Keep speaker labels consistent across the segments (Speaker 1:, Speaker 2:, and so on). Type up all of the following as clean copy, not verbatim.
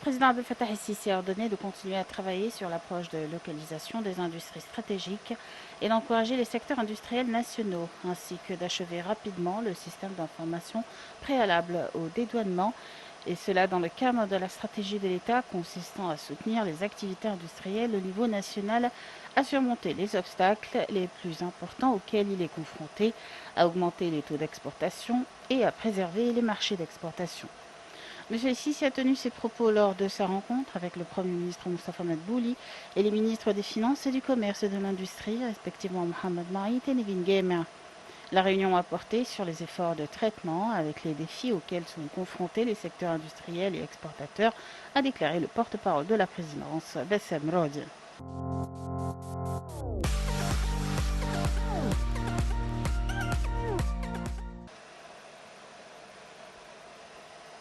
Speaker 1: président Abdel Fattah el-Sisi a ordonné de continuer à travailler sur l'approche de localisation des industries stratégiques et d'encourager les secteurs industriels nationaux, ainsi que d'achever rapidement le système d'information préalable au dédouanement, et cela dans le cadre de la stratégie de l'État consistant à soutenir les activités industrielles au niveau national, à surmonter les obstacles les plus importants auxquels il est confronté, à augmenter les taux d'exportation et à préserver les marchés d'exportation. M. Sisi a tenu ses propos lors de sa rencontre avec le Premier ministre Moustapha Madbouli et les ministres des Finances et du Commerce et de l'Industrie, respectivement Mohamed Maït et Nevin Guémer. La réunion a porté sur les efforts de traitement avec les défis auxquels sont confrontés les secteurs industriels et exportateurs, a déclaré le porte-parole de la présidence, Bassem Rodi.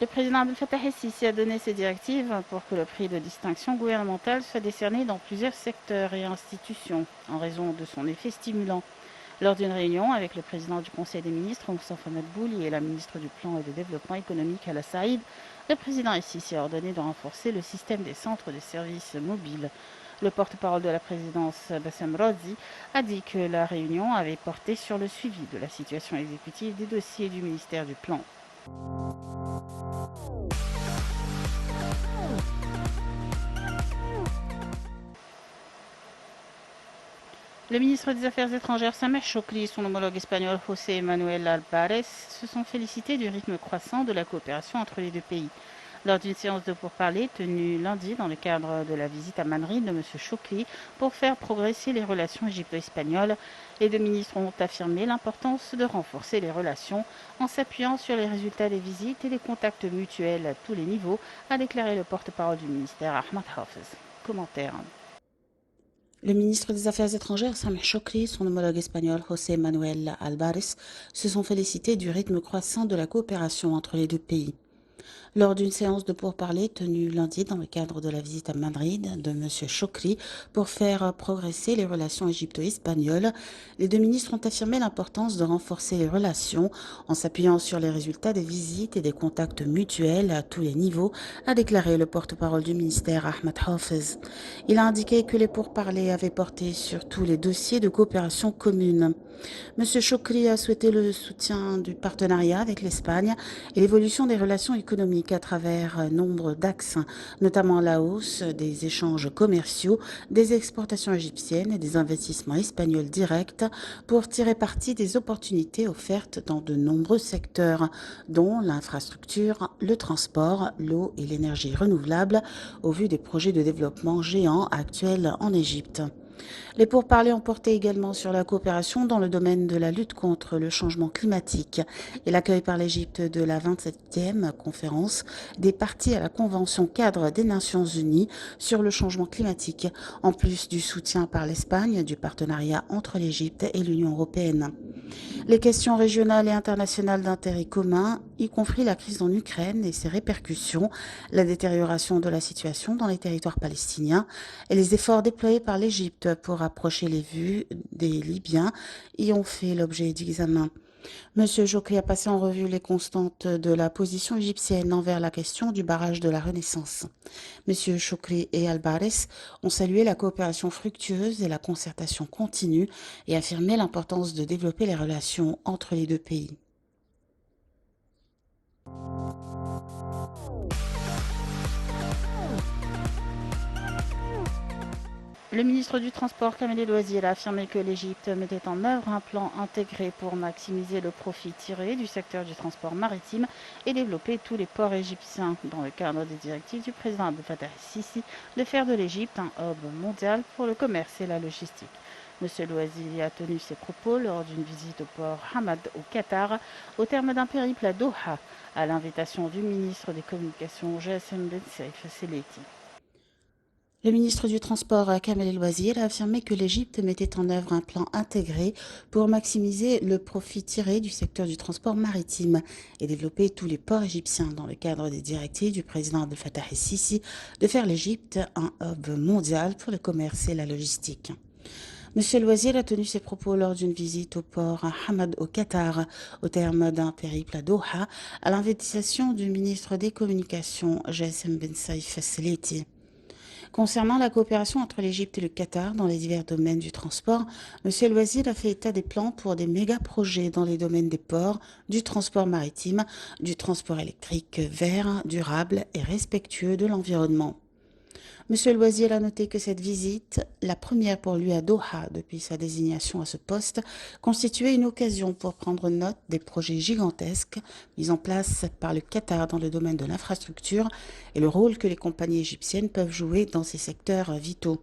Speaker 1: Le président Abdel Fattah el-Sisi a donné ses directives pour que le prix de distinction gouvernementale soit décerné dans plusieurs secteurs et institutions, en raison de son effet stimulant. Lors d'une réunion avec le président du Conseil des ministres, Moustapha Madbouli, et la ministre du Plan et du Développement économique, Hala Saïd, le président el-Sisi a ordonné de renforcer le système des centres de services mobiles. Le porte-parole de la présidence, Bassem Rodi, a dit que la réunion avait porté sur le suivi de la situation exécutive des dossiers du ministère du Plan. Le ministre des Affaires étrangères Sameh Chokri et son homologue espagnol José Manuel Albares se sont félicités du rythme croissant de la coopération entre les deux pays. Lors d'une séance de pourparlers tenue lundi dans le cadre de la visite à Madrid de M. Chokri pour faire progresser les relations égypto-espagnoles, les deux ministres ont affirmé l'importance de renforcer les relations en s'appuyant sur les résultats des visites et des contacts mutuels à tous les niveaux, a déclaré le porte-parole du ministère Ahmad Hafez. Commentaire.
Speaker 2: Le ministre des Affaires étrangères, Sameh Chokri, et son homologue espagnol, José Manuel Albares, se sont félicités du rythme croissant de la coopération entre les deux pays. Lors d'une séance de pourparlers tenue lundi dans le cadre de la visite à Madrid de M. Chokri pour faire progresser les relations égypto-espagnoles, les deux ministres ont affirmé l'importance de renforcer les relations en s'appuyant sur les résultats des visites et des contacts mutuels à tous les niveaux, a déclaré le porte-parole du ministère Ahmad Hafez. Il a indiqué que les pourparlers avaient porté sur tous les dossiers de coopération commune. M. Chokri a souhaité le soutien du partenariat avec l'Espagne et l'évolution des relations économiques à travers nombre d'axes, notamment la hausse des échanges commerciaux, des exportations égyptiennes et des investissements espagnols directs pour tirer parti des opportunités offertes dans de nombreux secteurs, dont l'infrastructure, le transport, l'eau et l'énergie renouvelable, au vu des projets de développement géants actuels en Égypte. Les pourparlers ont porté également sur la coopération dans le domaine de la lutte contre le changement climatique et l'accueil par l'Égypte de la 27e conférence des parties à la Convention cadre des Nations Unies sur le changement climatique, en plus du soutien par l'Espagne du partenariat entre l'Égypte et l'Union européenne. Les questions régionales et internationales d'intérêt commun, y compris la crise en Ukraine et ses répercussions, la détérioration de la situation dans les territoires palestiniens et les efforts déployés par l'Égypte pour rapprocher les vues des Libyens, y ont fait l'objet d'examen. M. Chokri a passé en revue les constantes de la position égyptienne envers la question du barrage de la Renaissance. M. Chokri et Albares ont salué la coopération fructueuse et la concertation continue et affirmé l'importance de développer les relations entre les deux pays.
Speaker 1: Le ministre du Transport, Kamel El-Wazir, a affirmé que l'Égypte mettait en œuvre un plan intégré pour maximiser le profit tiré du secteur du transport maritime et développer tous les ports égyptiens, dans le cadre des directives du président Abdel Fattah el-Sisi de faire de l'Égypte un hub mondial pour le commerce et la logistique. M. El-Wazir a tenu ses propos lors d'une visite au port Hamad au Qatar, au terme d'un périple à Doha, à l'invitation du ministre des Communications, Jassem Ben Saif Seleti.
Speaker 2: Le ministre du Transport, Kamel El-Wazir, a affirmé que l'Égypte mettait en œuvre un plan intégré pour maximiser le profit tiré du secteur du transport maritime et développer tous les ports égyptiens dans le cadre des directives du président Abdel Fattah el-Sisi de faire l'Égypte un hub mondial pour le commerce et la logistique. Monsieur Loisir a tenu ses propos lors d'une visite au port Hamad au Qatar, au terme d'un périple à Doha, à l'invitation du ministre des Communications, Jassem Ben Saïf Seleti. Concernant la coopération entre l'Égypte et le Qatar dans les divers domaines du transport, M. Loisir a fait état des plans pour des méga-projets dans les domaines des ports, du transport maritime, du transport électrique vert, durable et respectueux de l'environnement. Monsieur Loisir a noté que cette visite, la première pour lui à Doha depuis sa désignation à ce poste, constituait une occasion pour prendre note des projets gigantesques mis en place par le Qatar dans le domaine de l'infrastructure et le rôle que les compagnies égyptiennes peuvent jouer dans ces secteurs vitaux.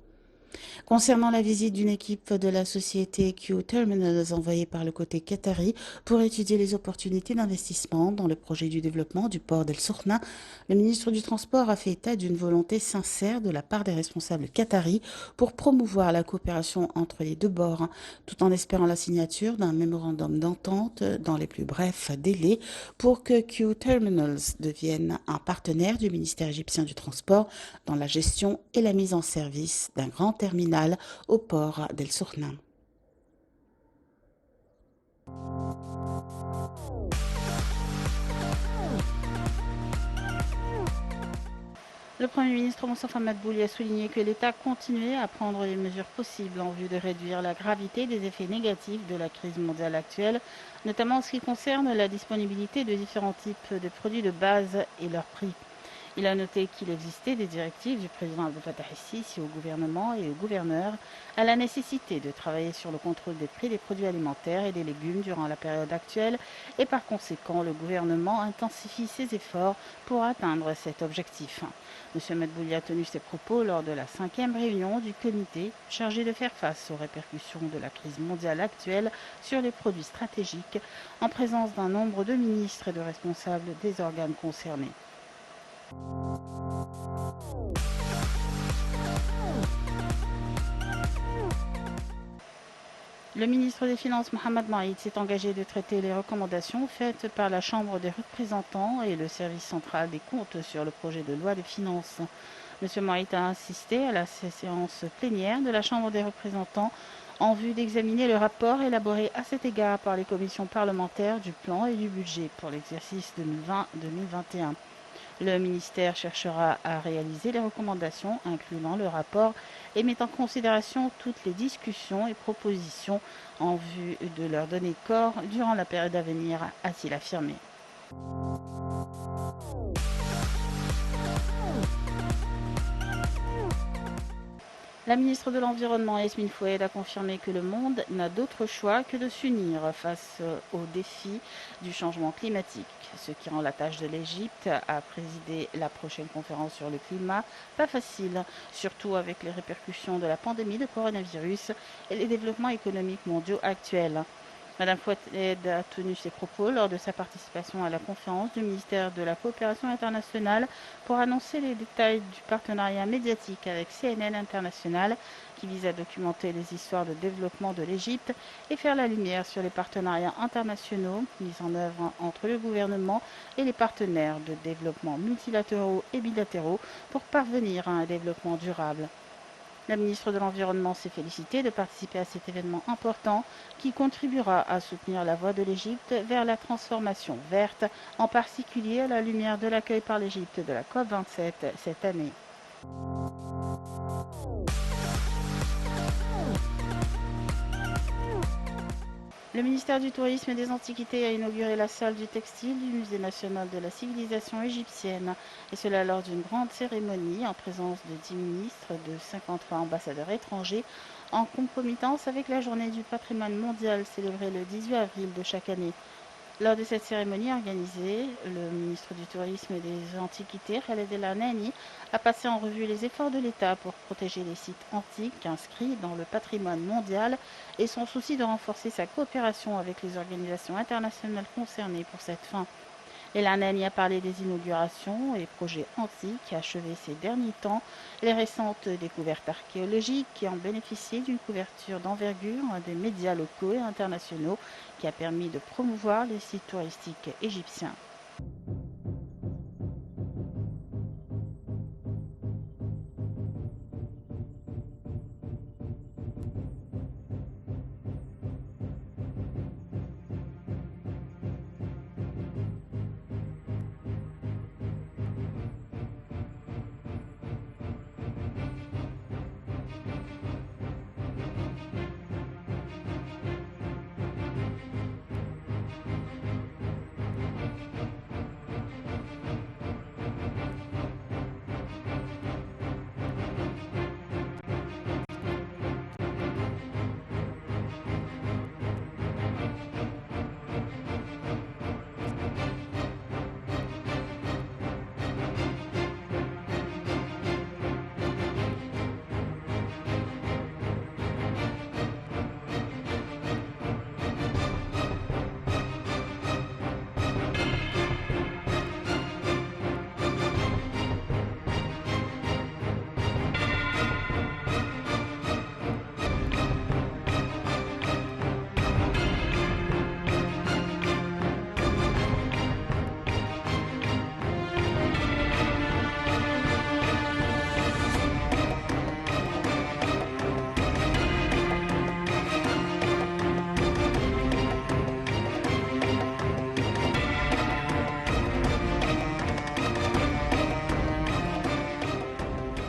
Speaker 2: Concernant la visite d'une équipe de la société Q Terminals envoyée par le côté qatari pour étudier les opportunités d'investissement dans le projet du développement du port d'El Sourna, le ministre du Transport a fait état d'une volonté sincère de la part des responsables qataris pour promouvoir la coopération entre les deux bords, tout en espérant la signature d'un mémorandum d'entente dans les plus brefs délais pour que Q Terminals devienne un partenaire du ministère égyptien du Transport dans la gestion et la mise en service d'un grand terminal au port d'El Sourna.
Speaker 1: Le Premier ministre Moustapha Madbouli a souligné que l'État continuait à prendre les mesures possibles en vue de réduire la gravité des effets négatifs de la crise mondiale actuelle, notamment en ce qui concerne la disponibilité de différents types de produits de base et leurs prix. Il a noté qu'il existait des directives du président Abdel Fattah el-Sisi au gouvernement et aux gouverneurs à la nécessité de travailler sur le contrôle des prix des produits alimentaires et des légumes durant la période actuelle et par conséquent le gouvernement intensifie ses efforts pour atteindre cet objectif. M. Medbouli a tenu ses propos lors de la 5e réunion du comité chargé de faire face aux répercussions de la crise mondiale actuelle sur les produits stratégiques en présence d'un nombre de ministres et de responsables des organes concernés. Le ministre des Finances, Mohamed Maïd, s'est engagé de traiter les recommandations faites par la Chambre des représentants et le service central des comptes sur le projet de loi de finances. M. Maïd a insisté à la séance plénière de la Chambre des représentants en vue d'examiner le rapport élaboré à cet égard par les commissions parlementaires du plan et du budget pour l'exercice 2020-2021. Le ministère cherchera à réaliser les recommandations incluant le rapport et met en considération toutes les discussions et propositions en vue de leur donner corps durant la période à venir, a-t-il affirmé. La ministre de l'Environnement, Yasmine Foued, a confirmé que le monde n'a d'autre choix que de s'unir face aux défis du changement climatique, ce qui rend la tâche de l'Égypte à présider la prochaine conférence sur le climat pas facile, surtout avec les répercussions de la pandémie de coronavirus et les développements économiques mondiaux actuels. Madame Foued a tenu ses propos lors de sa participation à la conférence du ministère de la Coopération internationale pour annoncer les détails du partenariat médiatique avec CNN International qui vise à documenter les histoires de développement de l'Égypte et faire la lumière sur les partenariats internationaux mis en œuvre entre le gouvernement et les partenaires de développement multilatéraux et bilatéraux pour parvenir à un développement durable. La ministre de l'Environnement s'est félicitée de participer à cet événement important qui contribuera à soutenir la voie de l'Égypte vers la transformation verte, en particulier à la lumière de l'accueil par l'Égypte de la COP27 cette année. Le ministère du Tourisme et des Antiquités a inauguré la salle du textile du Musée national de la civilisation égyptienne, et cela lors d'une grande cérémonie en présence de 10 ministres, de 53 ambassadeurs étrangers, en concomitance avec la journée du patrimoine mondial célébrée le 18 avril de chaque année. Lors de cette cérémonie organisée, le ministre du Tourisme et des Antiquités, Khaled El Anani, a passé en revue les efforts de l'État pour protéger les sites antiques inscrits dans le patrimoine mondial et son souci de renforcer sa coopération avec les organisations internationales concernées pour cette fin. El Anani a parlé des inaugurations et projets antiques achevés ces derniers temps, les récentes découvertes archéologiques qui ont bénéficié d'une couverture d'envergure des médias locaux et internationaux qui a permis de promouvoir les sites touristiques égyptiens.